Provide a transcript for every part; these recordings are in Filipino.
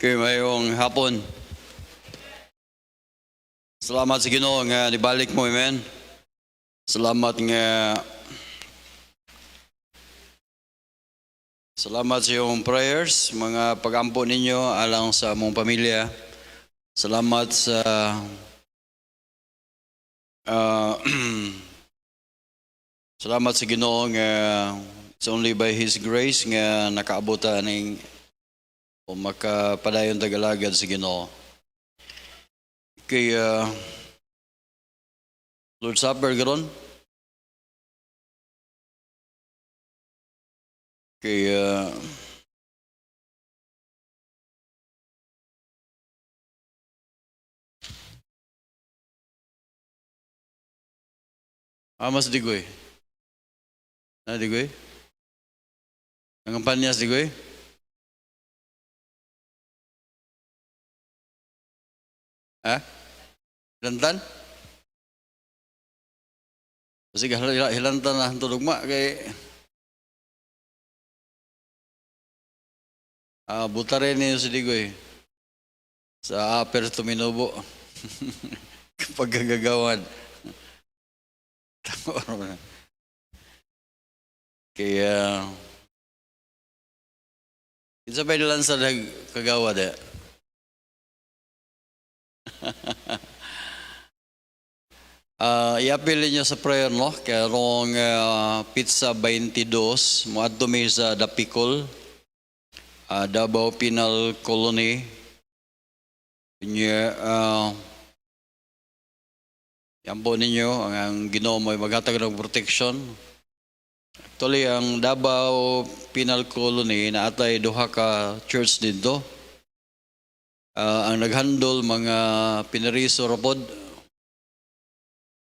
Kay mayong hapon. Salamat sa Ginoo nga nibalik mo, amen. Salamat sa iyong prayers, mga pag-ampo ninyo alang sa among pamilya. Salamat sa salamat sa Ginoo nga it's only by His grace nga nakaabot aning o makapadayon tagalagad sa Ginoo. Kay Lord Supper garon. Kay Amas digoy. Na digoy? Ang panyas digoy? Ha? Hilantan? Sige, hilantan na tulugma kay buta rin niyo si Digoy sa Aper Tuminubo kapag gagagawan. Kaya isa ba nilang sa kagawa de? I-appeal niyo sa prayer, no? Kaya rong pizza 22, muadto mi sa Dapicol, Davao Penal Colony. Yan po ninyo, ang Ginoo mo'y maghatag ng protection. Actually, ang Davao Penal Colony na atay duha ka church dito. Ang naghandle mga pinariso rapod.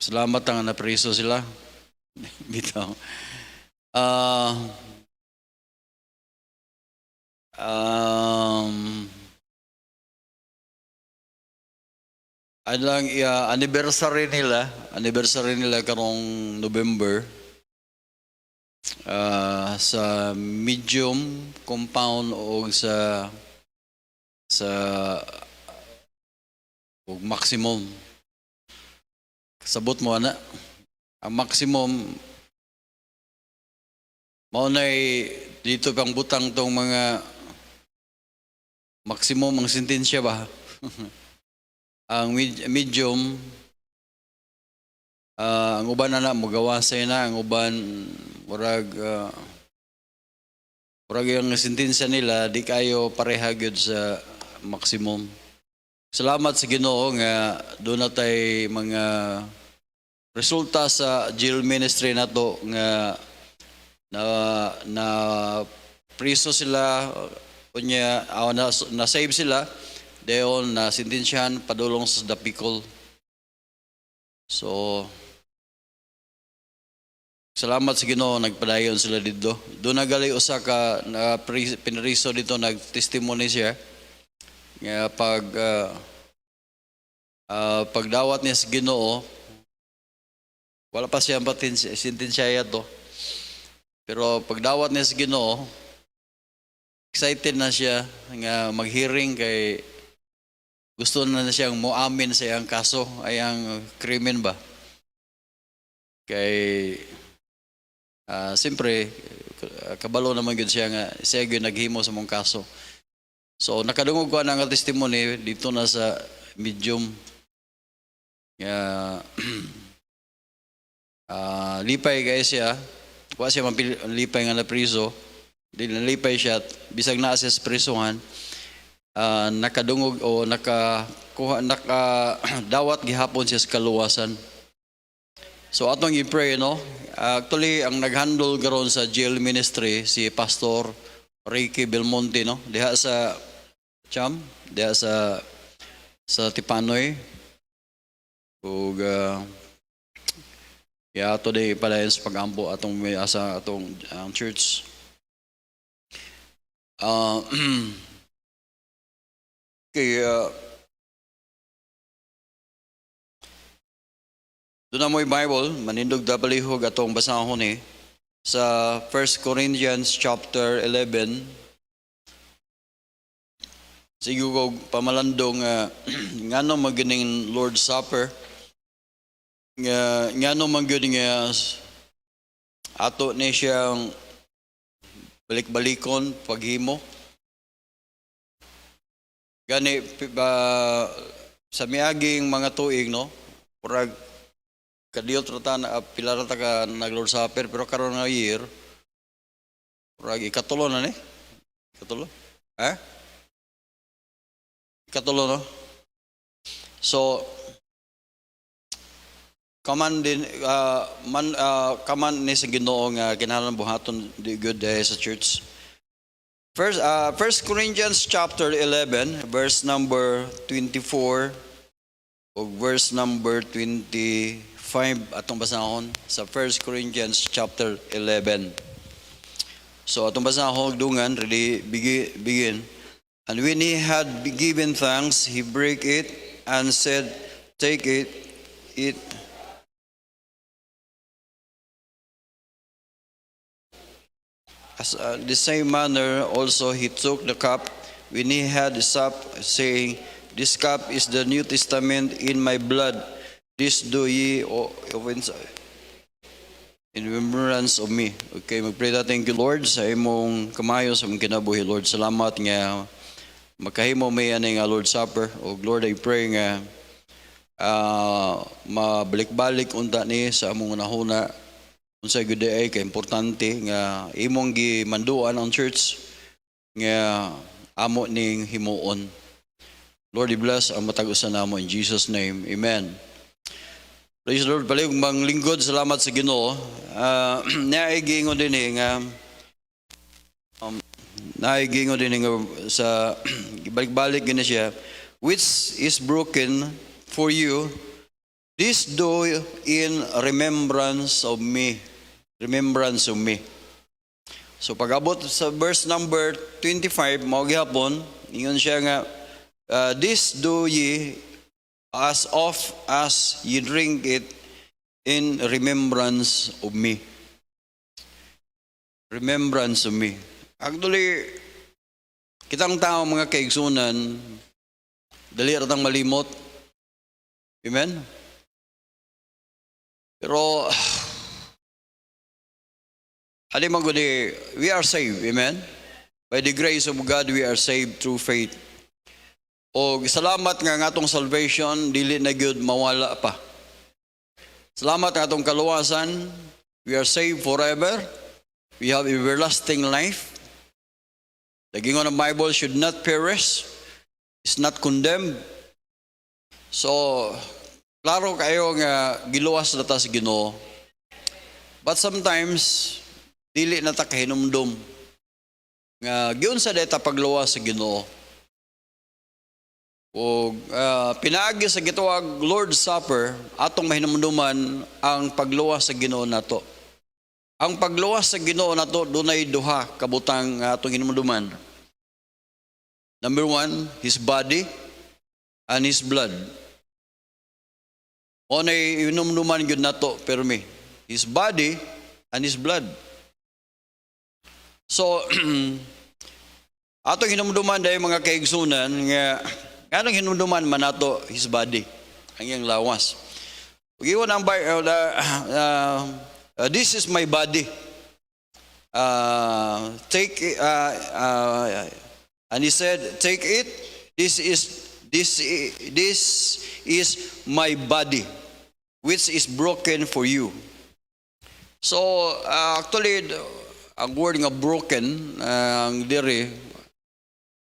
Salamat ang napriso sila. Bitaw. Anong anniversary nila karong November sa medium compound o sa maximum. Sabot mo ana, ang maximum maunay dito pang butang tong mga maximum ang sentensya ba? Ang medium ang uban na magawasay na, ang uban murag yung sentensya nila di kayo pareha gyud sa maximum. Salamat sa Ginoo nga doon na tay mga resulta sa jail ministry nato nga na priso sila unya na save sila dayon na sentensyahan padulong sa Dapicol. So salamat sa Ginoo nagpadayon sila dito. Doon nagali usa ka na pinariso dito nagtestimony siya. Nga pagdawat niya sa Ginoo, wala pa siya sentensya to. Pero pagdawat niya sa Ginoo, excited na siya nga mag-hearing kay gusto na siyang muamin sa iyang kaso, ay ang krimen ba? Kay siyempre, kabalo naman yun siya nga siya yun naghimo sa mong kaso. So nakadungog ko ang testimony dito na sa medium. Lipay kay siya. Wa siya lipay nga na priso. Dili nalipay siya bisag naa siya sa prisuhan. Nakadungog o dawat gihapon siya sa kaluwasan. So atong i-pray, no? Actually ang naghandle garon sa jail ministry si Pastor Ricky Belmonte, no? Diha sa diha sa Tipanoy. Ug today padayon sa pag-ampo atong may asa atong church. Kaya doon na mo'y Bible, manindog dabalihog atong basahon sa 1 Corinthians chapter 11 Sige ko pamalandong ngano maganing Lord Supper. Ngano maganing ato ni siyang balik-balikon paghimo. Gani sa miaging mga tuig, no? Purag kadiyot rata na pila rata ka nag Lord Supper, pero karon nga year purag ikatulo na ni. Ikatulo? Ikatulo, no? So kaman din kaman ni sa Ginoo nga kinahanglan buhaton di good sa church. First Corinthians chapter 11 verse number 24 o verse number 25 atong basahon sa 1 Corinthians chapter 11. So atong basahon dungan ready begin. And when he had given thanks, he broke it and said, "Take it. As the same manner also he took the cup when he had supped, saying, This cup is the New Testament in my blood. This do ye in remembrance of me." Okay, magpray ta. Thank you, Lord, sa imong kamayo sa imong kinabuhi, Lord. Salamat nga makahimo may ani nga Lord Supper. O Lord, I pray nga mabalik-balik unta ni sa among nahuna. Unsay gud ay ka importante nga imong gimanduan ang church nga amo ning himuon. Lord, i-bless ang matag-usan namo in Jesus name. Amen. Praise the Lord. Palig manglingkod, salamat sa Ginoo. Naigingon din nga naigingon din nga sa balik-balik gina siya, which is broken for you, this do in remembrance of me. Remembrance of me. So pag-abot sa verse number 25, mao gihapon, ingon siya nga, this do ye as oft as ye drink it in remembrance of me. Remembrance of me. Actually, kitang tao mga kaigsunan, dali ratang malimot. Amen? Pero we are saved, amen? By the grace of God, we are saved through faith. O salamat nga atong salvation, dili na gyud mawala pa. Salamat nga atong kaluwasan, we are saved forever. We have everlasting life. The gingon ng Bible should not perish, is not condemned. So, klaro kayo nga giluwas na ta sa Ginoo. But sometimes dili na ta kahinumdum nga giunsa dayta pagluwas sa Ginoo. O pinaagi sa gitawag Lord's Supper, atong mahinumduman ang pagluwas sa Ginoo nato. Ang pagluwas sa Ginoo nato dunay duha ka butang atong hinumduman. Number 1, His body and His blood. O nay hinumduman gyud nato permi. His body and His blood. So, atong hinumduman dahil mga kaigsunan nga anong hinumduman man nato His body, ang iyang lawas. Ugiwan ang this is my body. Take and he said, take it. This is my body, which is broken for you. So actually, ang word nga broken, ang diri,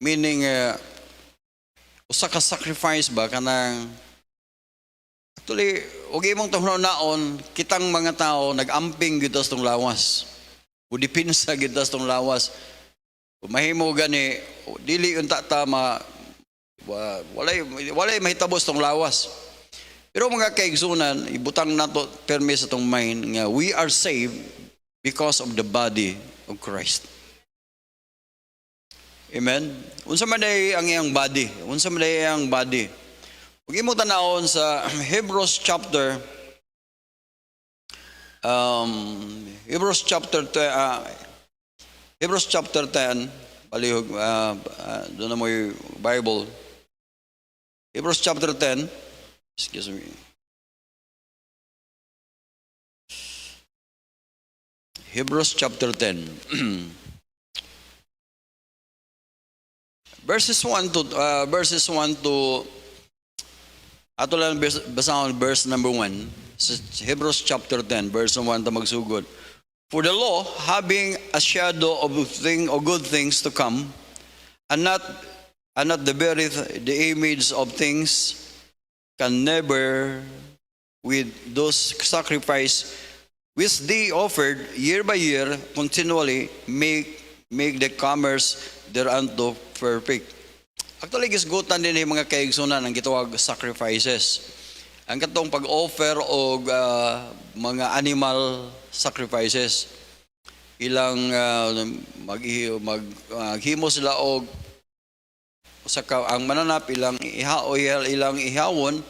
meaning usa ka sacrifice ba kanang actually og imong naon kitang mga tao nagamping gyud sa tong lawas. Udipinsa gyud sa tong lawas. Mahimo gani dili unta ta walay mahitabos tong lawas. Pero mga kaigsunan, ibutang nato permi sa tong mind nga we are saved because of the body of Christ. Amen. Unsa man day ang iyang body? Unsa man day ang body? Ug imo tanawon sa Hebrews chapter 10, palihog, doon na mo yung Bible. Hebrews chapter 10. Excuse me. Hebrews chapter 10. verses 1 to ato lang basahon verse number 1. Hebrews chapter 10 verse 1 ta magsugod. For the law, having a shadow of good things to come, and not the the image of things, can never, with those sacrifice which they offered year by year, continually make the comers thereunto perfect. Actually, gisgutan din yung mga kaigsunan ang gitawag sacrifices. Ang katong pag-offer o mga animal sacrifices, ilang maghimo sila og ang mananap ilang ihawon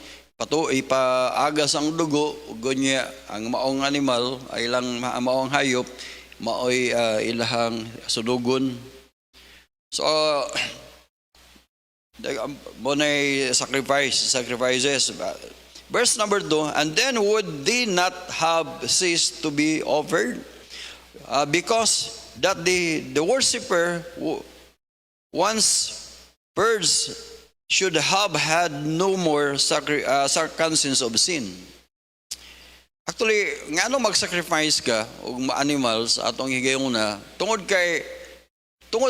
ipaagas ang dugo gonya ang maong animal ay ilang maong hayop maoy ilahang sudugon. So bonay sacrifices. Verse number 2, and then would they not have ceased to be offered? Because that the worshipper once purged should have had no more conscience of sin. Actually, nga mag-sacrifice ka og animals atong higayon na tungod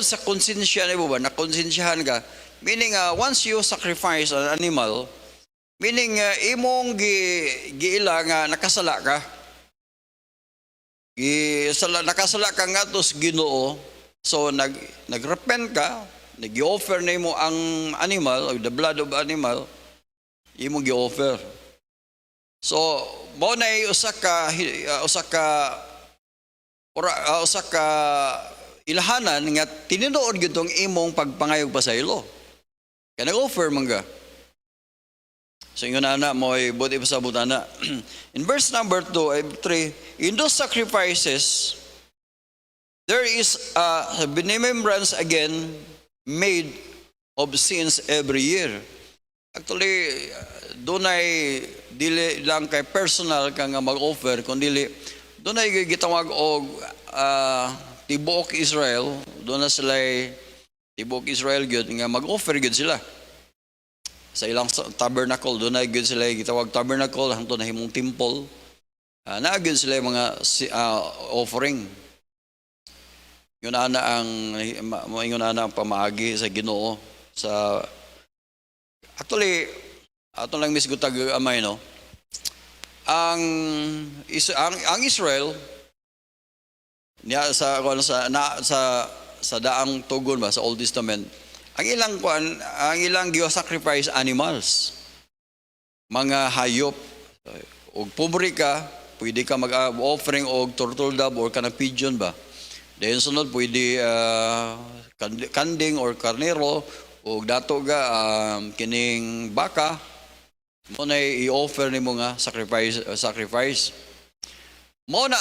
sa konsensya ni ba, nakonsensyahan ka, meaning once you sacrifice an animal, meaning imong giila nga nakasala ka. Nakasala ka nga tos Ginoo. So nagrepent ka, nag-offer na mo ang animal, or the blood of animal, imong gi-offer. So mao na usa ka ilahanan nga tinuod gyud tong imong pagpangayog pa sa ilo. Kaya nag-offer man ka. So ingon ana mo ay buti pa sa butana. In verse number 2, 3, in those sacrifices there is a remembrance again made of sins every year. Actually, dunay dili lang kay personal ka nga mag-offer kundi dunay gitawag og tibuok Israel. Doon na sila tibuok Israel gyud nga mag-offer gyud sila sa ilang tabernacle. Doon na gyud sila gitawag tabernacle hangtod na himong temple. Naa gyud sila mga offering. Yun ana ang pamaagi sa Ginoo sa actually ato lang misgutag amay no. Ang Israel niya sa daang tugon ba sa Old Testament, ang ilang sacrifice animals, mga hayop. Og pobre ka, pwede ka mag-offering og turtle dove or kanang pigeon ba. Then sunod pwede kanding or karnero og dato ga kining baka. Mo na i-offer nimo nga sacrifice. Mo na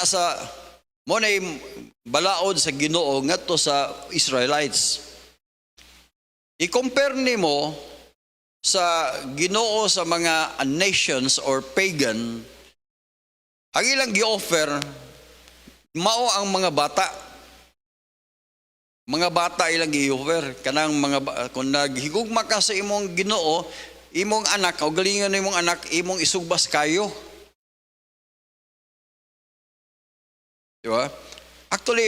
balaod sa Ginoo ngadto sa Israelites. I-compare nimo sa Ginoo sa mga nations or pagan. Ang ilang gi-offer mao ang mga bata. Mga bata ilang gi-offer kanang kung naghigugma ka sa imong Ginoo, imong anak, o galingan imong anak, imong isugbas kayo. Diba? Actually,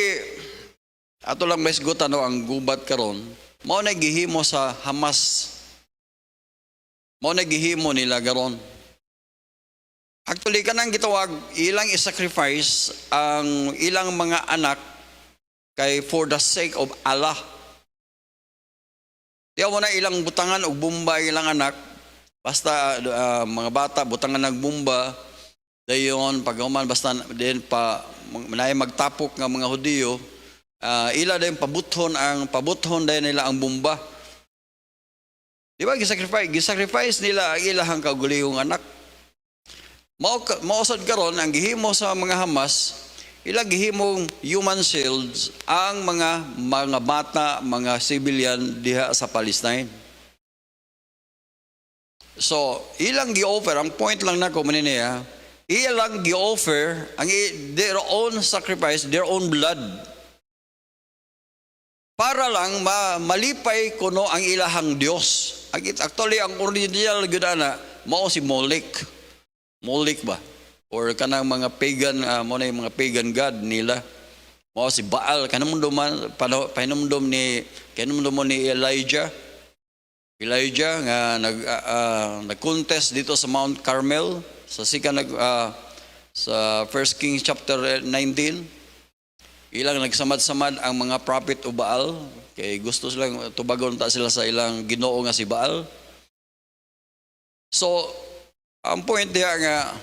ato lang may sigutan ang gubat karon, mao na gihimo sa Hamas. Mao na gihimo nila garon. Actually, kanang gitawag, ilang i-sacrifice ang ilang mga anak kay for the sake of Allah. Diya mo na ilang butangan o bumba ilang anak, basta mga bata, butangan nagbumba, dayon paghuman basta din pa manay magtapok nga mga Hudiyo, ila din pabuthon din nila ang bumba. Di ba gisacrifice nila ang ilahang kagulihong anak. Mausad karon ang gihimo sa mga Hamas, ilang gihimong human shields ang mga bata, mga civilian diha sa Palestine. So, ilang gi-offer, ang point lang nako niya, ilang gi-offer ang their own sacrifice, their own blood. Para lang malipay kuno ang ilahang Dios. Actually, ang original gud ana mao si Molech. Molech ba? Or kanang mga pagan, mo na yung mga pagan god nila. Mao si Baal, kanamundom ni Elijah. Elijah nga nag-contest dito sa Mount Carmel sa sa 1 Kings chapter 19. Ilang nagsamad-samad ang mga prophet o Baal kay gusto silang tubagon ta sila sa ilang Ginoo nga si Baal. So ang point diha nga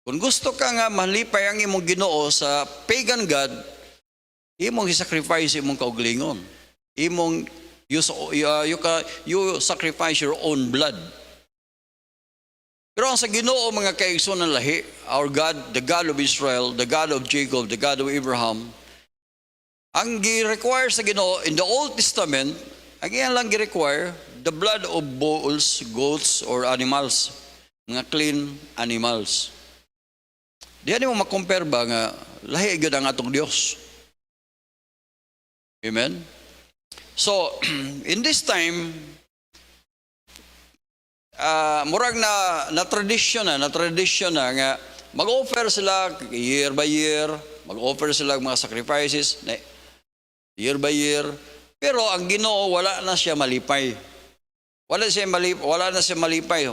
kung gusto ka nga malipay ang imong Ginoo sa pagan god, imong i-sacrifice imong kaugalingon. Imong you sacrifice your own blood. Pero ang sa Ginoo mga kaigsunan lahi, our God, the God of Israel, the God of Jacob, the God of Abraham, ang gi-require sa Ginoo in the Old Testament, ang iyan lang gi-require the blood of bulls, goats, or animals, mga clean animals. Diyan mo makompare ba nga lahi gyud ang atong Dios. Amen. So, in this time, murag na tradisyon na nga mag-offer sila year by year, mag-offer sila mga sacrifices year by year, pero ang Ginoo wala na siya malipay. Wala na siya malipay.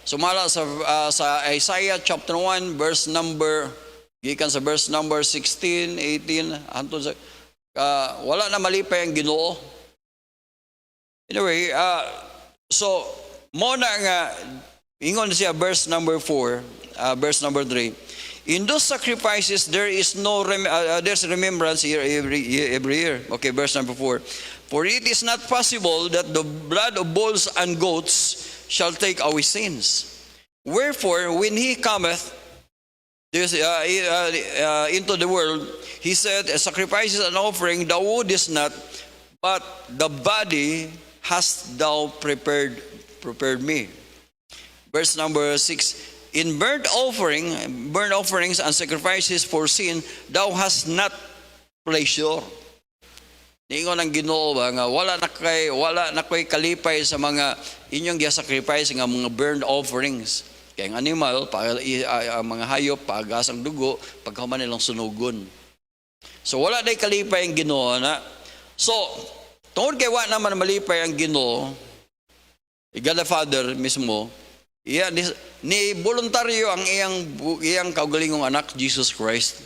Sumala sa Isaiah chapter 1 verse number gikan sa verse number 16, 18 hangtod sa wala na malipay ang Ginoo. Anyway, so mo na nga ingon siya verse number 4, verse number 3. In those sacrifices there is no there's remembrance here every year. Okay, verse number 4. For it is not possible that the blood of bulls and goats shall take away sins. Wherefore when he cometh into the world, he said, sacrifices and offering thou wouldest not, but the body hast thou prepared me. Verse number 6, in burnt offerings and sacrifices for sin, thou hast not pleasure. Niingon ang Ginoo ba nga wala na koy kalipay sa mga inyong gi-sacrifice nga mga burnt offerings. Kaya ang animal, mga hayop, paagas ang dugo, pagkahuman nilang sunugon. So wala day kalipay ang Ginoo na. So, tungod kay wala naman malipay ang Ginoo, God the Father mismo, ni voluntaryo ang iyang kaugalingong anak, Jesus Christ.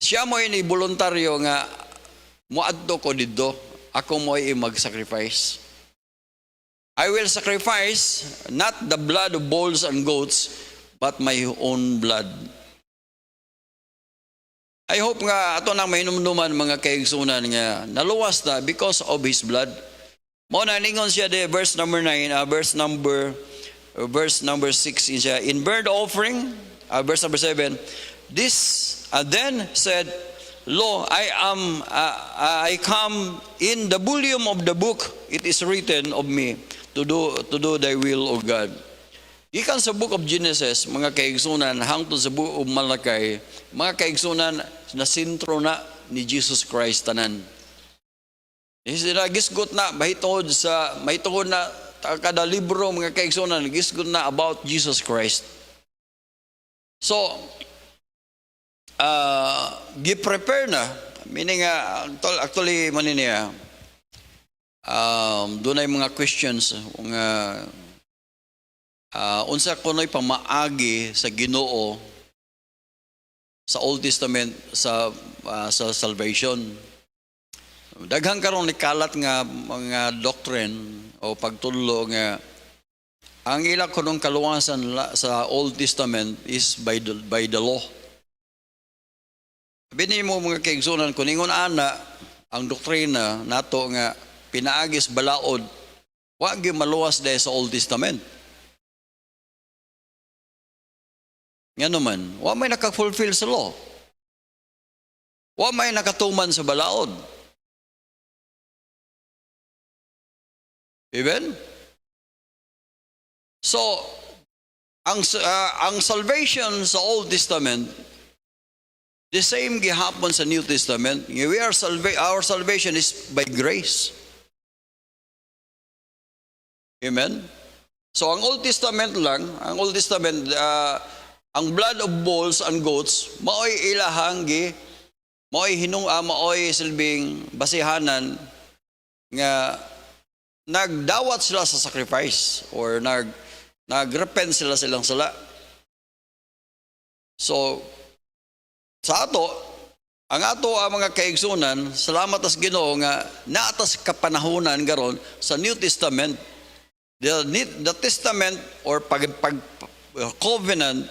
Siya mo ni voluntaryo nga, muadto ko dito, ako mo mag-sacrifice. I will sacrifice not the blood of bulls and goats, but my own blood. I hope nga ato nang mainumduman mga kaigsunan nga naluwas na because of His blood. Mao na ningon siya de verse number 9, verse number 6 siya. In burnt offering, verse number 7, this then said, Lo, I come in the volume of the book, it is written of me, to do thy will, O God. Ikan sa book of Genesis, mga kaigsunan, hangtod sa book of Malakay, mga kaigsunan na sintro na ni Jesus Christ tanan. Gisgot na, mahitungod na kada libro, mga kaigsunan, gisgot na about Jesus Christ. So, gi-prepare na, meaning actually maniniya, doon ay mga questions nga unsa kunoy pamaagi sa Ginoo sa Old Testament sa salvation. Daghang karon nikalat nga mga doctrine o pagtudlo nga ang ila kunong kaluwasan sa Old Testament is by the law. Bini mo mga kaigsunan kung ingon ana ang doktrina nato nga pinaagis balaod, wa gyud maluwas dahil sa Old Testament. Nga naman, wa may nakafulfill sa law. Wa may nakatuman sa balaod. Amen? So, ang salvation sa Old Testament, the same gihapon sa New Testament. Our salvation is by grace. Amen? So, ang Old Testament, ang blood of bulls and goats, maoy ilahang maoy silbing basihanan nga nagdawat sila sa sacrifice or nagrepent sila silang sala. So, sa ang mga kaigsunan, salamat as Ginoo nga naatas kapanahunan garon sa New Testament. The Testament or covenant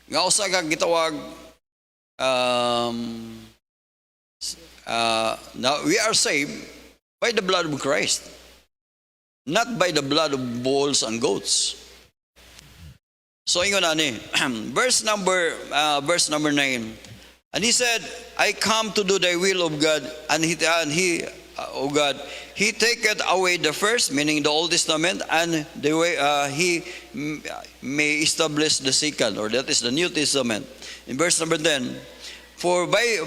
nga usa ka gitawag we are saved by the blood of Christ, not by the blood of bulls and goats. So ingon ani verse number 9. And he said, I come to do thy will of God, and he O God, he taketh away the first, meaning the Old Testament, and the way he may establish the second, or that is the New Testament. In verse number 10, for by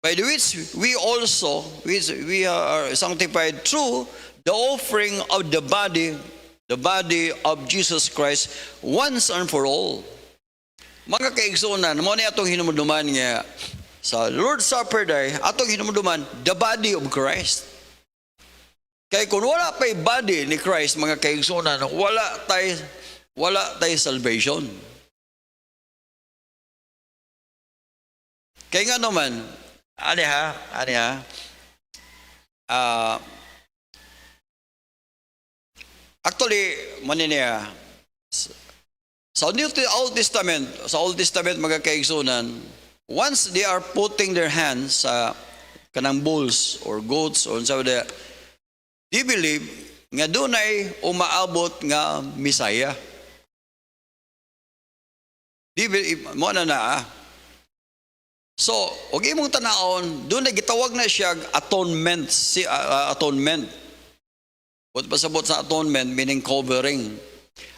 the which we also we are sanctified through the offering of the body of Jesus Christ once and for all. Mga kaigsunan, mo ni atong hinumduman nga sa Lord's Supper day, atong hinumduman the body of Christ. Kay kung wala pa'y body ni Christ, mga kaigsunan, wala tay salvation. Kaya nga naman, actually, maniniya, sa Old Testament, mga kaigsunan, once they are putting their hands sa kanang bulls or goats or sa they believe nga dunay umaabot nga Messiah. Di believe mo na. So, og imong tanawon, dunay gitawag na siya atonement, atonement. What pasabot sa atonement meaning covering.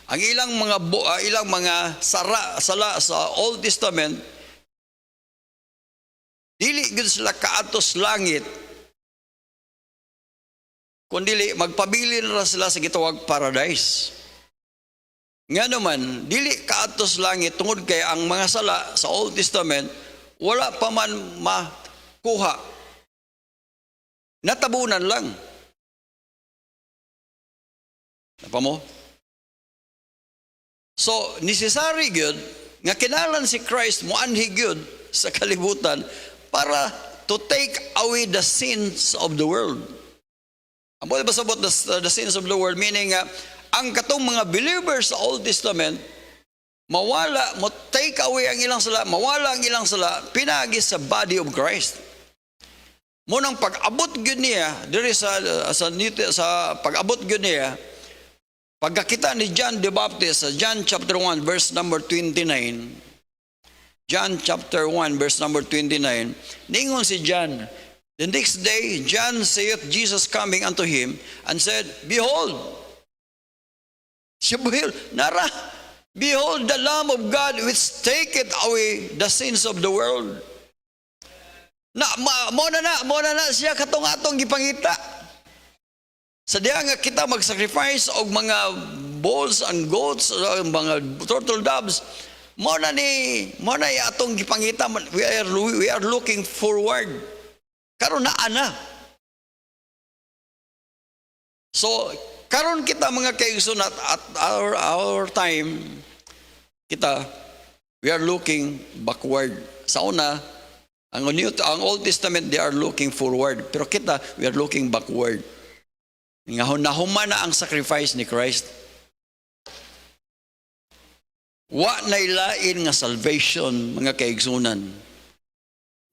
Ang ilang mga sala sa Old Testament, dili gud sila kaatos langit, kundi magpabilin ra sila sa gitawag paradise. Nga naman, dili kaatos langit tungod kay ang mga sala sa Old Testament wala pa man makuha. Natabunan lang. Napa mo? So, necessary good nga kinalan si Christ moanhi gyud sa kalibutan para to take away the sins of the world. Ang ba sabot the sins of the world, meaning ang katong mga believers sa Old Testament mawala, mo take away ang ilang sala, mawala ang ilang sala, pinagi sa body of Christ. Munang pag-abot gyud niya diri sa pag-abot gyud niya, pagkakita ni John the Baptist sa John chapter 1 verse number 29, John chapter 1 verse number 29, ningon si John, the next day John saith Jesus coming unto him and said, Behold, behold the Lamb of God which taketh away the sins of the world. Mo na siya katong atong gipangita. Sa diha nga kita mag-sacrifice og mga bulls and goats, mga turtle doves, mo na atong gipangita. We are looking forward. Karon na. So, karon kita mga kaigsoon at our time, we are looking backward. Sa una, ang Old Testament, they are looking forward. Pero kita, we are looking backward. Nahuman na ang sacrifice ni Christ. Wa na ilain nga salvation, mga kaigsunan.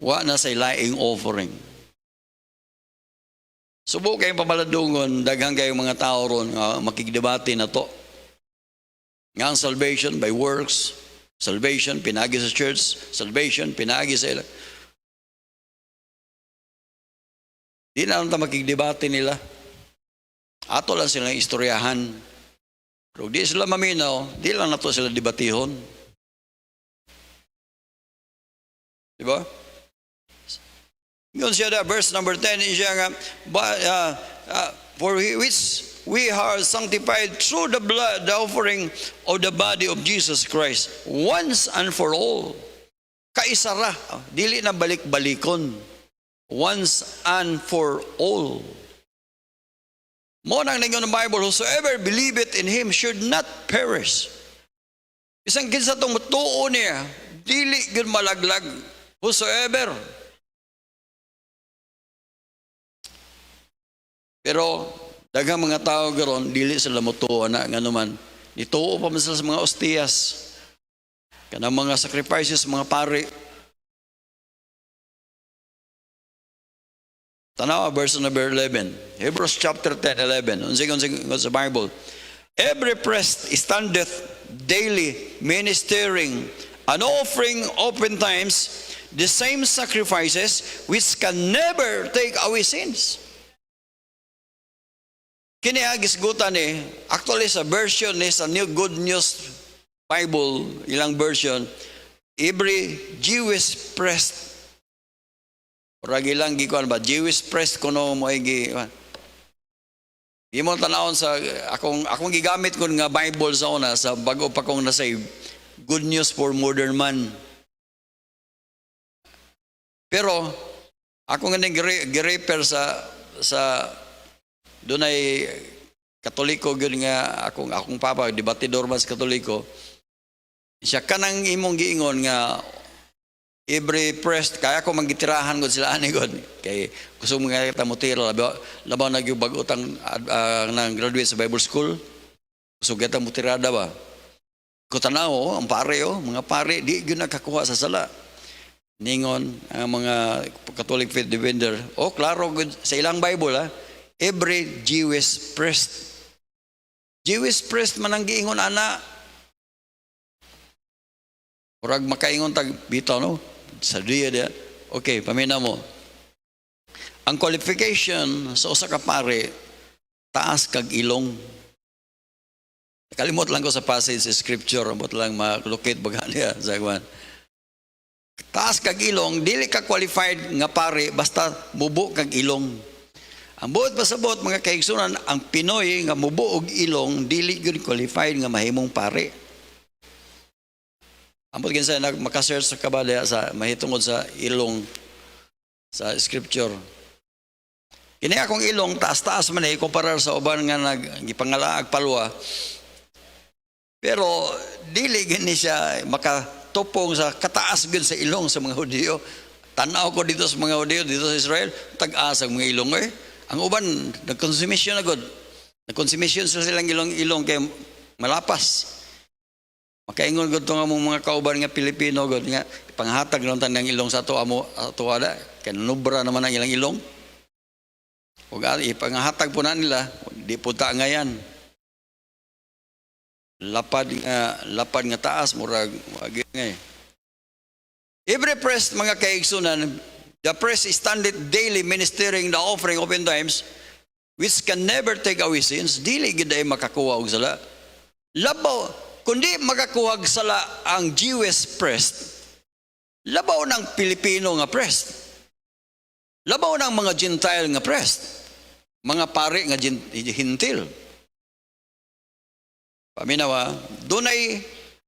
Wa na sa ilaing offering. Subo kayong pamaladungon, daghang kayong mga tao ron, makigdebate na to. Nga ang salvation by works, salvation pinagi sa church, salvation pinagi sa ila. Di na lang makikidebate nila. Ato lang silang istoryahan. Pero di sila maminaw, di lang nato sila debatihon. Diba? Yun siya da, verse number 10, siya nga, for which we are sanctified through the blood, the offering of the body of Jesus Christ, once and for all. Kaisara, dili na balik-balikon. Once and for all. Mo nang ningon ng Bible, whosoever believeth in Him should not perish. Isang kinsa tong tuo niya, dili gyud malaglag. Whosoever. Pero daghang mga tao garon dili sila motuo na nganuman. Dituo pa man sila sa mga ostiyas. Kanang mga sacrifices, mga pari. Tanawa, verse number 11. Hebrews chapter 10, 11. Unsing sa Bible. Every priest standeth daily ministering and offering oftentimes the same sacrifices which can never take away sins. Kini agisgutan ni, actually sa version ni sa New Good News Bible, ilang version, every Jewish priest Ragi lang gikuan ba Jewish priest kuno mo igi. Imo tanawon sa akong gigamit kun nga Bible sa una sa bago pa kong na-save. Good News for Modern Man. Pero ako nga gi-refer sa dunay Katoliko gyud nga akong papa debatidor man sa Katoliko. Siya kanang imong giingon nga every priest, kaya ko manggitirahan ko sila ani god. Kay gusto mo nga kita mutira labaw na gyud bag-utang nang graduate sa Bible School. Gusto kita mutirada ba? Ko tanaw ang pare mga pare di gyud nakakuha sa sala. Ningon ang mga Catholic faith defender. Klaro good sa ilang Bible every Jewish priest. Jewish priest man ang giingon ana. Murag makaingon tag bitaw no. Sa dia dia. Okay, pamina mo. Ang qualification sa usa ka pare taas kag ilong. Kalimot lang ko sa passage sa scripture, ambot lang ma-locate bagani sa kwan. Taas kag ilong, dili ka qualified nga pare basta mubo kag ilong. Ang buot pasabot mga kaigsunan, ang Pinoy nga mubo og ilong dili gyud qualified nga mahimong pare. Ambot kinsa maka-search sa kabala sa mahitungod sa ilong sa scripture. Kini akong ilong taas-taas man kumparar sa uban nga nagipangalaag palwa. Pero dili gini siya makatupong sa kataas gud sa ilong sa mga Hudiyo. Tanaw ko dito sa mga Hudiyo dito sa Israel, tag-as ang mga ilong Ang uban nagkonsumisyon na gud. Nagkonsumisyon sa silang ilong kay malapas. Makaingon gud nga mga kauban nga Pilipino gud nga panghatag lang tanang ilong sa ato ada kay nubra naman ang ilang ilong. Ug ipanghatag po na nila di punta ngayan. Lapad nga taas murag wagi ngay. Every priest mga kaigsunan, the priest standeth daily ministering the offering oftentimes which can never take away sins. Dili gid ay makakuha og sala. Labaw kundi makakuhag sala ang Jewish priest, labaw ng Pilipino nga priest, labaw ng mga Gentile nga priest, mga pare nga hintil. Paminawa, dunay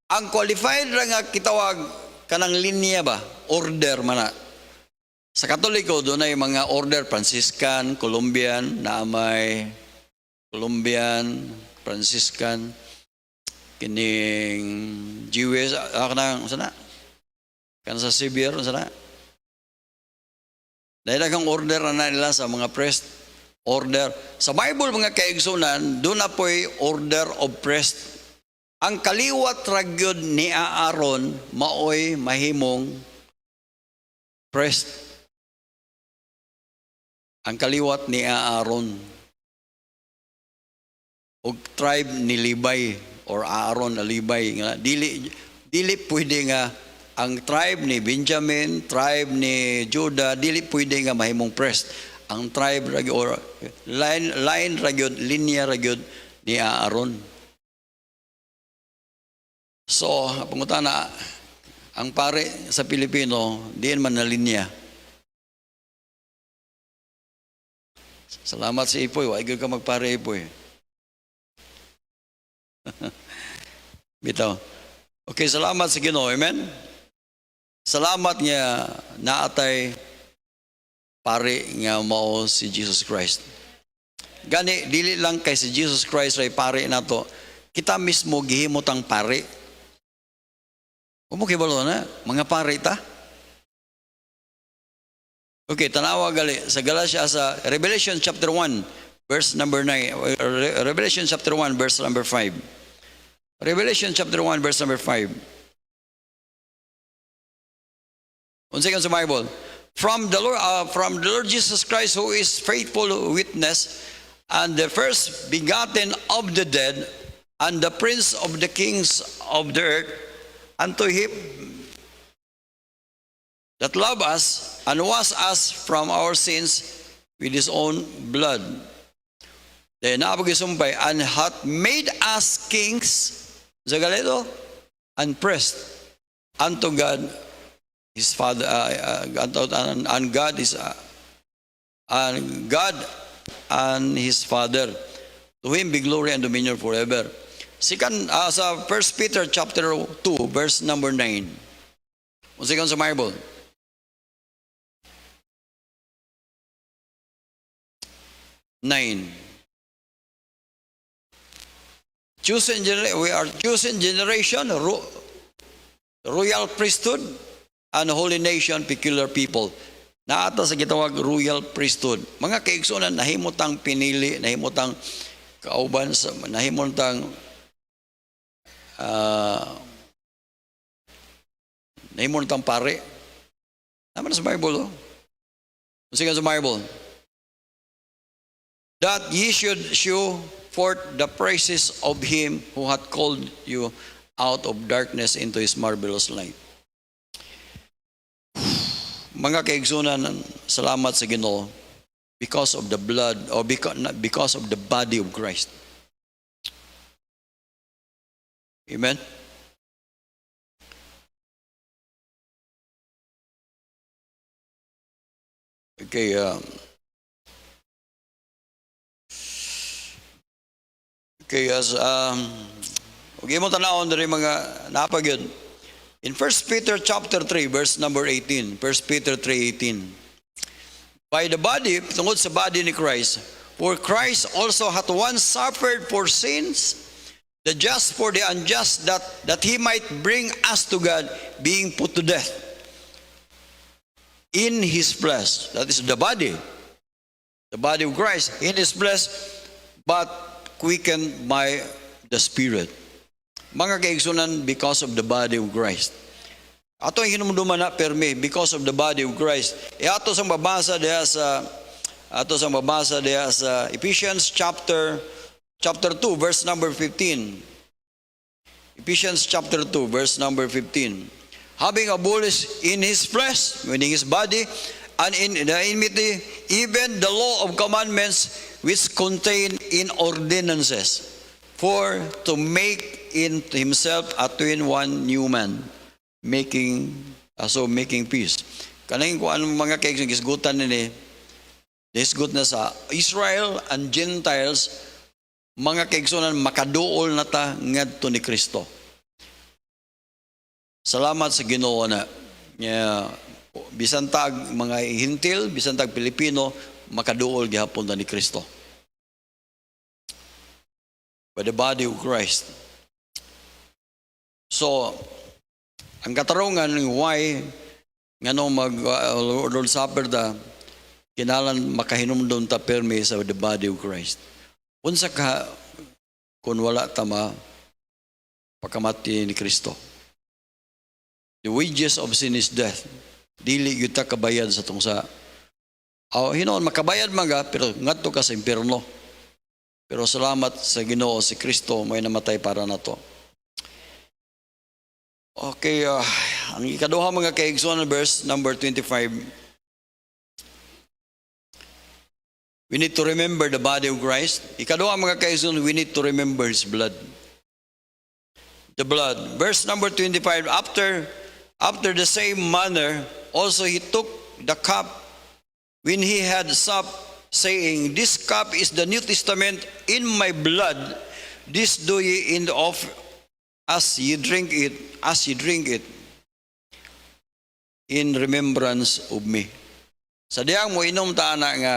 ang qualified ra nga kitawag kanang linya ba, order mana. Sa Katoliko dunay mga order Franciscan, Colombian, naamay Colombian, Franciscan, kining Jewish kanang sana kan sa Sibir sana dahil kang order na nila sa mga priest order sa Bible mga kaigsunan doon na po'y order of priest ang kaliwat ragyod ni Aaron maoy mahimong priest ang kaliwat ni Aaron og tribe ni Levi or Aaron alibay nga dili pwede nga ang tribe ni Benjamin, tribe ni Judah, dili pwede nga mahimong priest. Ang tribe or line ragyod, linya ragyod ni Aaron. So, pangutana, ang pare sa Pilipino, diyan man na linya. Salamat si Ipoy, wag ka magpare Ipoy. Bitaw. Okay, salamat sa Ginoo, amen? Salamat nga naatay pare nga mao si Jesus Christ. Gani, dili lang kay si Jesus Christ ray pare nato, kita mismo gihimotang pare. Umukibalo na, mga pare ta. Okay, tanawa gali sa Galatia sa Revelation chapter 1 verse number 9, Revelation chapter 1 verse number 5. Revelation chapter 1 verse number 5. Unsay kan sa Bible? From the Lord Jesus Christ, who is faithful witness and the first begotten of the dead and the prince of the kings of the earth, unto him that loved us and washed us from our sins with his own blood. Then napag-isumpay, and hath made us kings, zagalito, and priests unto God his Father, and God is and God and his Father. To him be glory and dominion forever. Second, sa 1 Peter chapter 2 verse number 9. Unsa kan sa Bible? We are chosen generation, royal priesthood, and holy nation, peculiar people. Naata sa gitawag royal priesthood. Mga kaigsunan, nahimutang pinili, nahimutang kauban, nahimutang nahimutang pare. Naman sa Bible, oh. Sige sa Bible. That ye should show forth the praises of him who hath called you out of darkness into his marvelous light. Mga kaigsunan, salamat sa Ginoo because of the blood or because of the body of Christ. Amen. Okay, okay mo tanawon diri mga napagyud. In 1 Peter chapter 3 verse number 18, 1 Peter 3:18. By the body, tungod sa body ni Christ, for Christ also hath once suffered for sins, the just for the unjust, that he might bring us to God, being put to death in his flesh. That is the body of Christ in his flesh, but quickened by the Spirit. Mga kaigsunan, because of the body of Christ. Ato ang hinumduman na permi, because of the body of Christ. Ato sang babasa diha sa Ephesians chapter 2 verse number 15. Ephesians chapter 2 verse number 15. Having abolished in his flesh, meaning his body, and in the enmity, even the law of commandments which contain in ordinances, for to make in himself a twin-one new man, making peace. Kanang kung anong mga kaigsunan gisgutan nini, disgut na sa Israel and Gentiles, mga kaigsunan makaduol na ta ngadto ni Kristo. Salamat sa Ginoo na bisan tag mga Hintil, bisan tag Pilipino, makaduol gihapon na ni Kristo. By the body of Christ. So, ang katarungan why ngano Lord Supper da kinalan makahinumdon ta permi sa the body of Christ. Unsa ka kung wala ta pagkamati ni Kristo. The wages of sin is death. Dili gyud ta kabayad sa tungsa. Hinoon makabayad maga pero ngadto ka sa impierno. Pero salamat sa Ginoo si Kristo may namatay para nato. Okay, ang ikaduha mga kaigsoon verse number 25. We need to remember the body of Christ. Ikaduha mga kaigsoon, we need to remember His blood. The blood. Verse number 25, after the same manner, also He took the cup when He had supped, saying, This cup is the New Testament in my blood. This do ye in the as ye drink it, in remembrance of me. Sa diyang mo inom ta na nga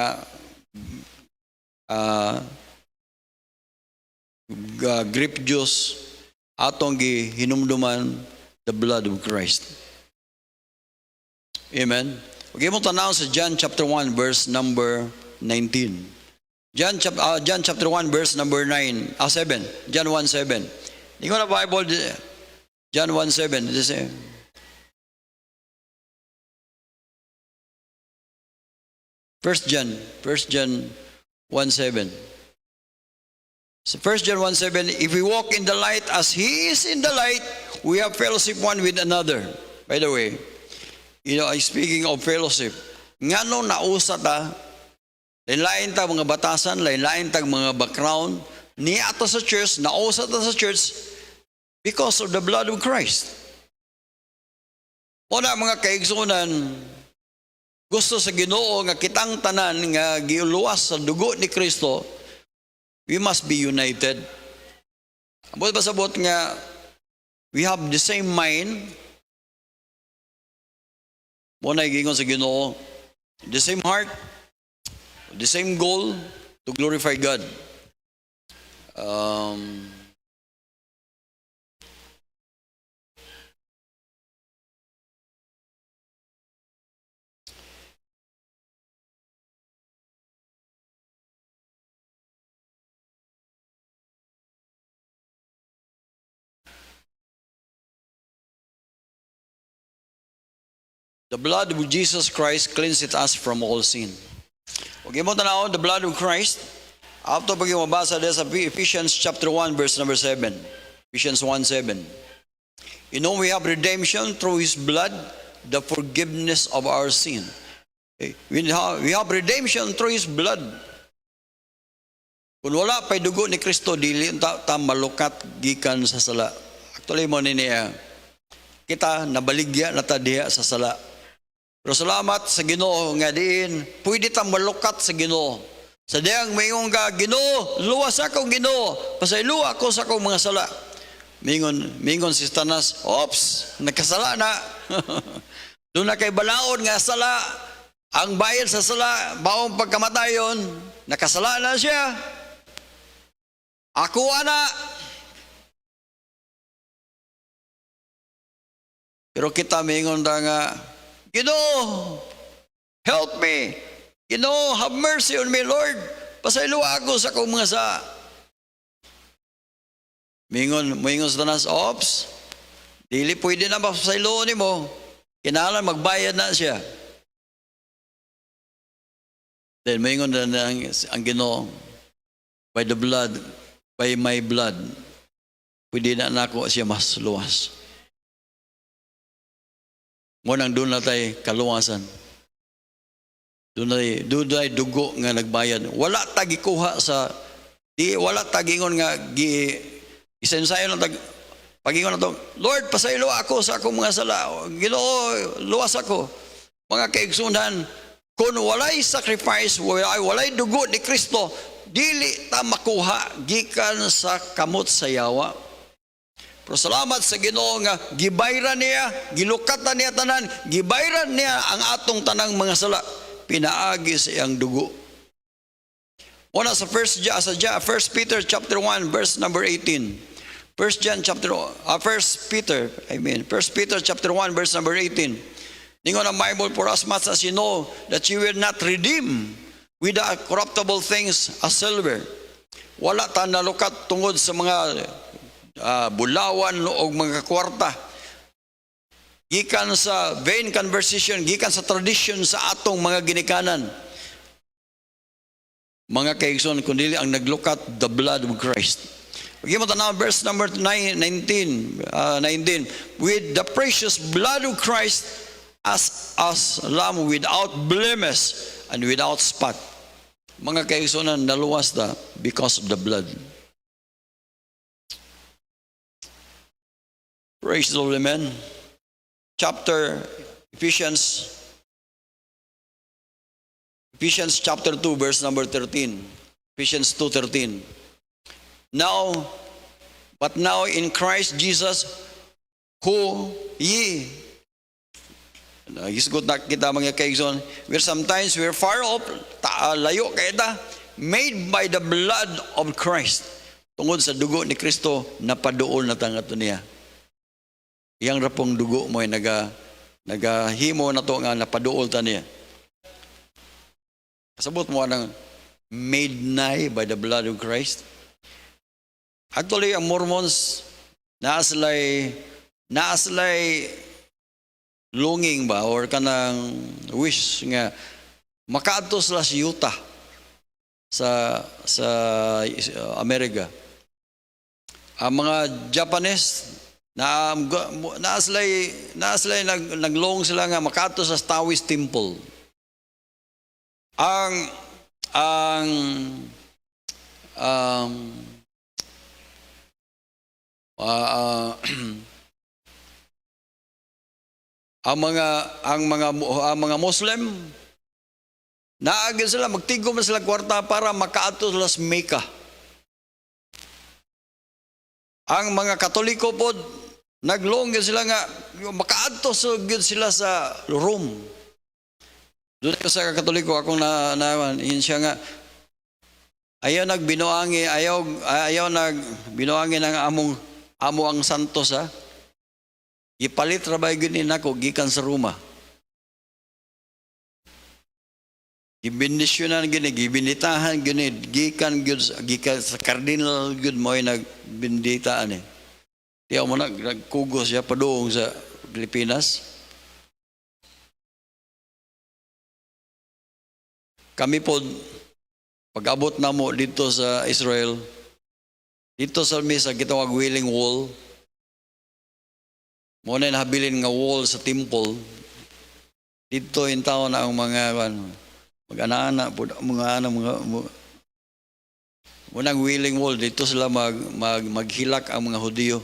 grape juice atong gihinumduman the blood of Christ. Amen. Okay mo tanaw sa John chapter 1 verse number 19. John chapter 1 verse number 7. John 1:7. Hindi ko na Bible, John 1:7. This is First John 1:7. So 1 John 1:7, if we walk in the light as He is in the light, we have fellowship one with another. By the way, speaking of fellowship, ngano nausa ta, lain-lain ta mga batasan, lain-lain ta mga background, niya ato sa church, nausa ta sa church because of the blood of Christ. Una mga kaigsunan, gusto sa Ginoo nga kitang tanan nga giluwas sa dugo ni Kristo, we must be united. Abot ba sabot nga we have the same mind. Muna igingon sa Ginoo, the same heart, the same goal to glorify God. The blood of Jesus Christ cleanseth us from all sin. Okay mo tanaw, the blood of Christ. After pag mabasa din sa Ephesians chapter 1 verse number 7. Ephesians 1:7. We have redemption through His blood, the forgiveness of our sin. Okay. We have redemption through His blood. Kung wala pa'y dugo ni Kristo, dili ta malukat gikan sa sala. Actually mo niya, kita nabaligya na ta diha sa sala. Pero salamat sa Ginoo nga diin, pwede ta malukat sa Ginoo. Sa diyang mayong Ginoo, luwas ako Ginoo, pasaylo ako sa akong mga sala. Mingon si Satanas, ops, nagkasala na. Doon na kay balaod nga sala, ang bayad sa sala, baong pagkamatayon, nakasala na siya. Ako ana. Pero kita mingon ta nga, Ginoo, help me. Ginoo, have mercy on me, Lord. Pasaylo ako sa akong mga sa. Mingon sa tanas, ops, dili pwede na pasaylo ni mo. Kinahanglan magbayad na siya. Then mingon na ang Ginoo, by the blood, by my blood, pwede na nako siya mas luwas. Munang doon na tayo kaluwasan. Doon na dugo nga nagbayad. Wala tagikuha sa, wala tagingon nga, isensayo lang pagingon na to, Lord, pasaylo ako sa akong mga sala. Ginoo, luwas ako. Mga kaigsunan, kung walay sacrifice, walay dugo ni Kristo, dili ta makuha gikan sa kamot sa yawa. Pero salamat sa Ginoo nga gibayran niya, gilukatan niya tanan, gibayran niya ang atong tanang mga sala, pinaagi sa iyang dugo. Una sa 1 Peter chapter 1 verse number 18. 1 Peter chapter 1 verse number 18. Ningon ang Bible, for as much as you know that you will not redeem with the corruptible things as silver. Wala ta nalukat tungod sa mga bulawan o mga kwarta, gikan sa vain conversation, gikan sa tradition sa atong mga ginikanan. mga kaigsoon, kundi ang naglukat the blood of Christ. Bagi mo tanaw, verse number 19, with the precious blood of Christ as lamb without blemish and without spot. Mga kaigsoon, naluwas na because of the blood. Praise the Lord, amen. Ephesians chapter 2, verse number 13. Ephesians 2:13. But now in Christ Jesus, who ye, hisgot na kita mga kaigsoon, where sometimes we're far off, layo kita, made by the blood of Christ. Tungod sa dugo ni Kristo, napaduol na tangato niya. Iyang rapong dugo mo ay nagahimo na to nga napaduol ta niya. Kasabot mo ng made nigh by the blood of Christ. Actually, ang Mormons, naaslay longing ba or kanang wish nga makaadto sila sa Utah sa Amerika. Ang mga Japanese naaslay naglong sila nga makaadto sa Taoist temple. Ang mga Muslim naagin sila magtigom na sila kwarta para makaadto sila sa Mecca. Ang mga Katoliko po naglong sila nga makaadto sila sa Rome. Doon sa Katoliko akong yun siya nga ayaw nagbinuangi ng amo ang santos ha. Ipalit rabay gini nako gikan sa Roma. Gibindisyonan gini, gibinitahan gini, gikan sa cardinal gud mo ay nagbinditaan eh. Tiyaw mo nagkugos siya padoong sa Pilipinas. Kami po, pag-abot na mo dito sa Israel, dito sa misa, gitawag Wailing Wall, muna nahabilin nga wall sa temple, dito yung tao na ang mga mag-ana-ana, munang Wailing Wall, dito sila maghilak ang mga Hudiyo.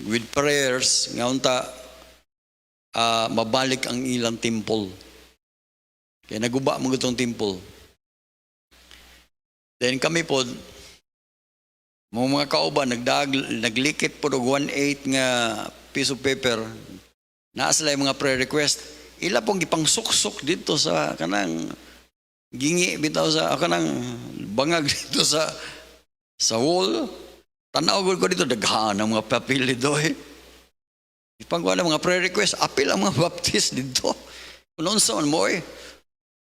With prayers, nga unta, mabalik ang ilang temple. Kaya naguba mo itong temple. Then kami po, mga kauban, naglikit po og 1/8 nga piece of paper. Naasala yung mga prayer request. Ila pong gipangsuksok dito sa kanang gingi bitaw sa kanang bangag dito sa wall. Tanaw ko dito, daghan ang mga papel dito eh. Ipangkuha ng mga prayer request, apil ang mga baptist dito. Noon sa mo eh.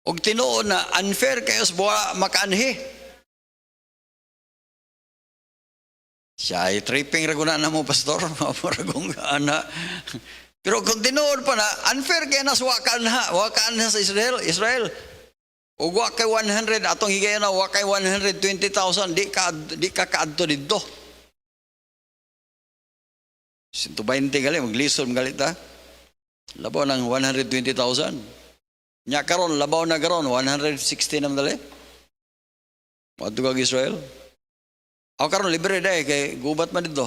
Og tinuod na unfair kayo sa buwa makaanhi. Siya ay tripping raguna na mo, pastor. Mapuragong ana. Pero kung tinuod pa na, unfair kayo na sa wakaan sa Israel. Og wakay 100, atong higayon na wakay 120,000, di ka kaadto dito. 120 gali, maglisod magalit ha. Labaw ng 120,000. Nya karon labaw na karon 160 na dali. Wadto kag Israel. Ako karon libre day kay gubat man dito.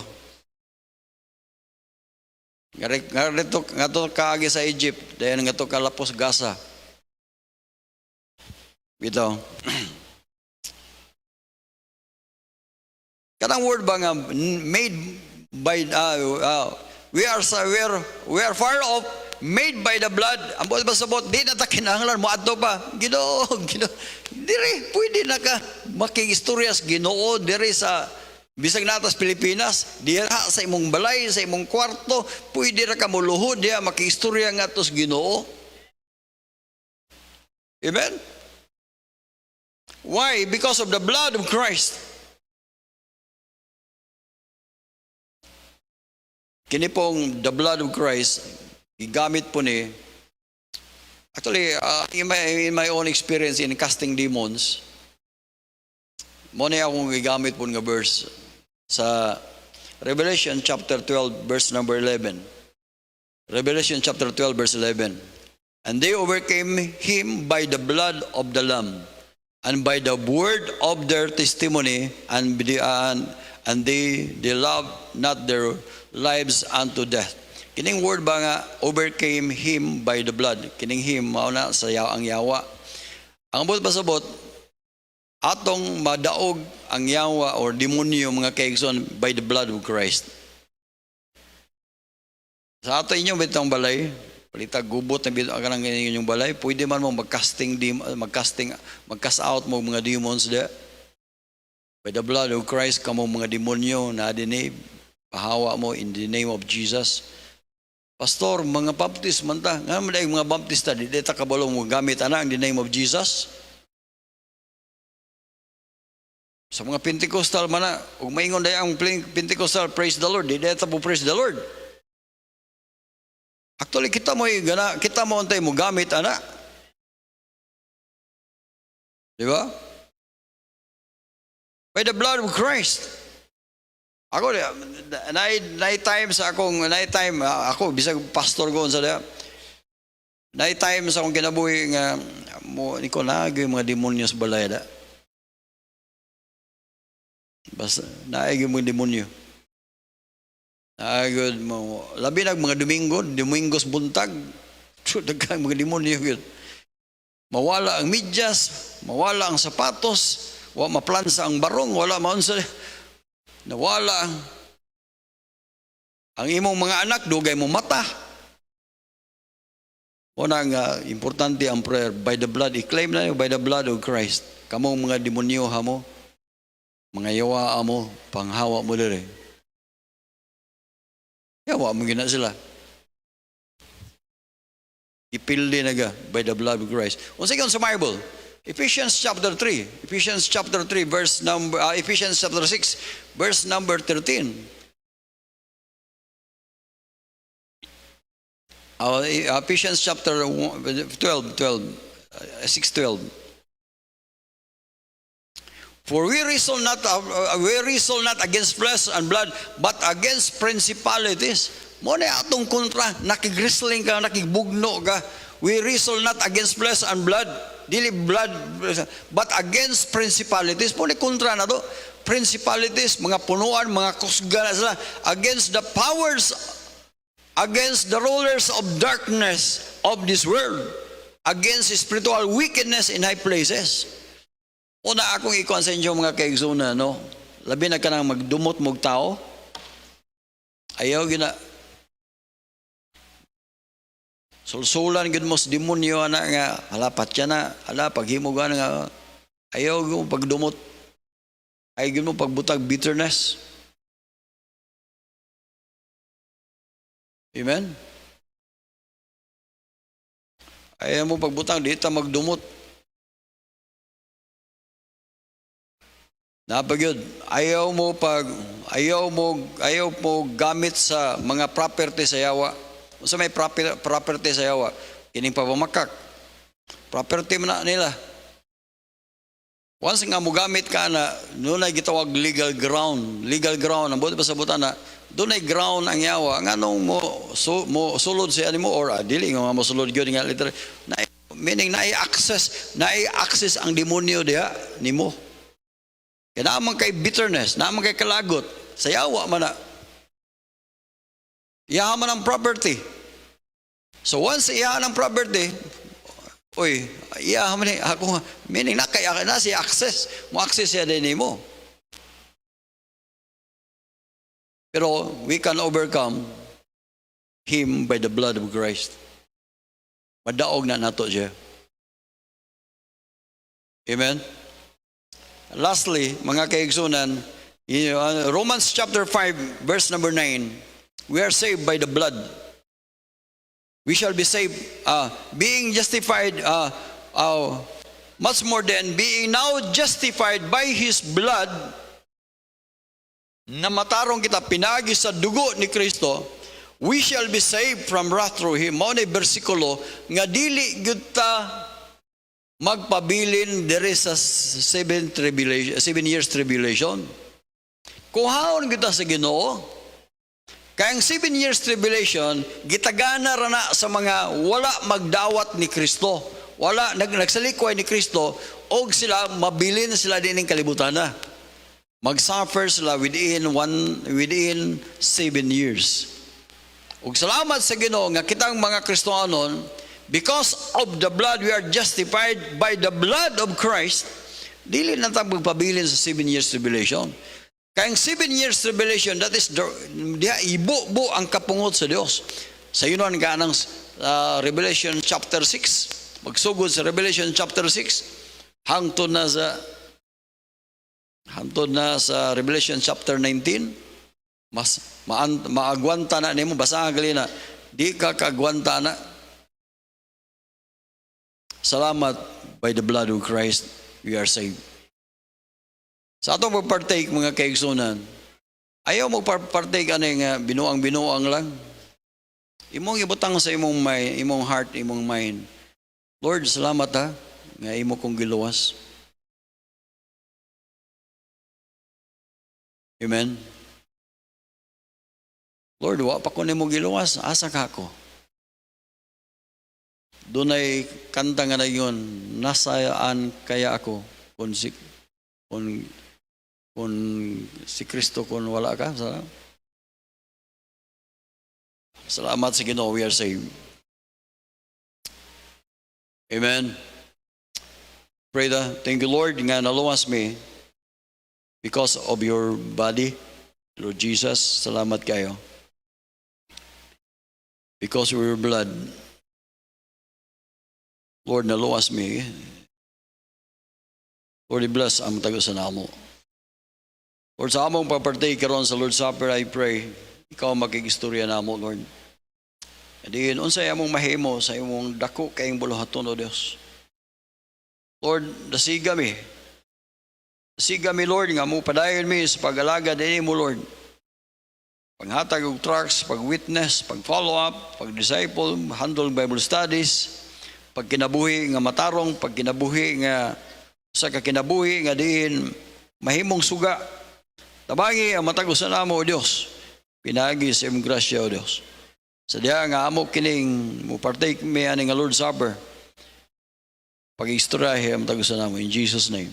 Ngato kaagi sa Egypt, dayon ngato kalapos Gaza. Bitaw. Kanang word ba nga made by we are far off, made by the blood. Ang buot ba sabot, di na ta kinahanglan mo adto pa. Ginoo. Diri pwede na ka makiistoryas Ginoo diri sa bisag natas Pilipinas, diha sa imong balay, sa imong kwarto, pwede ra ka muluhod diha makiistorya nga tos Ginoo. Amen. Why? Because of the blood of Christ. Kini pong the blood of Christ, gigamit po actually, in my own experience in casting demons, Mo ni akong gigamit po nga verse sa Revelation chapter 12 verse number 11. Revelation chapter 12 verse 11. And they overcame him by the blood of the Lamb and by the word of their testimony, and they loved not their lives unto death. Kining word ba nga overcame him by the blood? Kining him mao na sa ang yawa. Ang abot pasabot atong madaog ang yawa or demonyo mga kaigsoon by the blood of Christ. Sa ato inyong bitong balay, palitag gubot na bitong kanang inyong balay, pwede man mo mag-cast out mo mga demons there. By the blood of Christ, kamo mga demonyo na dinib, pahawa mo in the name of Jesus. Pastor, mga baptist man ta, nga man mga baptista, di ta kabalo mo gamit ana in the name of Jesus. Sa mga Pentecostal man na, kung maingon dahi ang Pentecostal, praise the Lord, di ta po praise the Lord. Actually, kita mo antay mo gamit ana. Di ba? By the blood of Christ. Ako, night time sa akong, ako, bisag pastor ko sa daya. Night time sa akong kinabuhi nga, ni ko naagay mga demonyo sa balay da. Basta, naagay mga demonyo. Naagay mo, labi na mga Domingos buntag, dagang mga demonyo yun. Mawala ang medyas, mawala ang sapatos, wala maplansa ang barong, wala maunsa. Nawala ang imong mga anak, dugay mo mata. Una nga, importante ang prayer, by the blood, i-claim na by the blood of Christ. Kamong mga demonyo ha mo, mga yawa mo, panghawa mo dire. Yawa mo gina sila. Ipildi na ga, by the blood of Christ. Once again sa Bible, Ephesians chapter 3 verse number Ephesians chapter 6 verse number 13. Ephesians chapter 12 6:12. For we wrestle not against flesh and blood, but against principalities. Mo na atong kontra, nakigwrestling ka, nakigbugno ka. We wrestle not against flesh and blood, dili blood, but against principalities. Po ni kontra na to. Principalities, mga punuan, mga kusga na sila, against the powers, against the rulers of darkness of this world, against spiritual wickedness in high places. Una akong ikuan sa inyo mga kaigsoon, no? Labi na ka nang magdumot mong tao, ayaw gina sulsulan gud mo sa demonyo na nga halapat siya na paghimog nga ayaw mo pagdumot, ayaw gud mo pagbutag bitterness. Amen. Ayaw mo pagbutang di ta magdumot. Napagyod, ayaw mo gamit sa mga property sa yawa. Sa may property sa yawa, kining pamamakak. Property mo na nila. Once nga mo gamit ka na, doon ay gitawag legal ground. Legal ground, ang buti pa sa buta na, doon ay ground ang yawa. Nga nung mo sulod siya mo, or dili nga mo sulod yun nga literal. Meaning na-access ang demonyo diha ni mo. Kaya naman kay bitterness, naman kay kalagot, sa yawa man na. Iyahan man ang property. So once iyahan ang property, iyahan man ako, meaning na si access, mo access siya din mo. Pero we can overcome him by the blood of Christ. Madaog na nato siya. Amen? Lastly, mga kaigsunan, Romans chapter 5, verse number 9, we are saved by the blood. We shall be saved, being justified, much more than being now justified by His blood, na matarong kita pinagi sa dugo ni Kristo, we shall be saved from wrath through Him. Mao na bersikulo nga dili gyud ta magpabilin diri sa 7 years tribulation. Kuhaon kita sa Ginoo. Kaya ang 7 years tribulation, gitagana ra na sa mga wala magdawat ni Kristo. Wala, nagsalikoy ni Kristo, o sila, mabilin sila din ng kalibutan na. Mag-suffer sila within 7 years. Ug salamat sa Ginoo nga kitang mga Kristohanon, because of the blood we are justified by the blood of Christ, dili na tayo magpabilin sa 7 years tribulation. Kaya ang 7 years tribulation, that is, ibu-bu ang kapungot sa Diyos. Sa yun ang ganang Revelation chapter 6, magsugod sa Revelation chapter 6, hangtod na sa Revelation chapter 19, mas maagwanta na nimo, basahan gali na, di ka kaagwanta na. Salamat, by the blood of Christ, we are saved. Sa atong pag-partake, mga kaigsunan, ayaw mag-partake nga binuang-binuang lang. Imong ibutang sa imong mind, imong heart, imong mind. Lord, salamat ha, nga imo kong giluwas. Amen. Lord, wa pa ko nimo giluwas, asa ka ako? Dunay kanta nga na yun, nasaan kaya ako kung si Kristo kung wala ka. Salamat sa Ginoo, we are saved. Amen. Pray that. Thank you, Lord, nga naluwas me because of your body, Lord Jesus. Salamat kayo. Because of your blood, Lord, naluwas me. Lord, bless ang tago sa namo. Lord, sa among papartake karon sa Lord's Supper, I pray, ikaw makigistorya namo, Lord. And then, unsay among mahimo sa imong dako kayong buluhaton, O Dios. Lord, dasiga mi. Dasiga mi, Lord, nga mo padayon mi sa pag-alaga din mo, Lord. Paghatag og tracts, pag-witness, pag-follow up, pag-disciple, handle Bible studies, pagkinabuhi nga matarong, pagkinabuhi nga sa kakinabuhi nga diin mahimong suga. Tabangi ang matagusan namo, O Dios. Pinagi sa imong grasya, O Dios. Sa diya nga amo kining mo partake mi ani nga Lord's Supper. Pag-istoryahe ang matagusan namo in Jesus' name.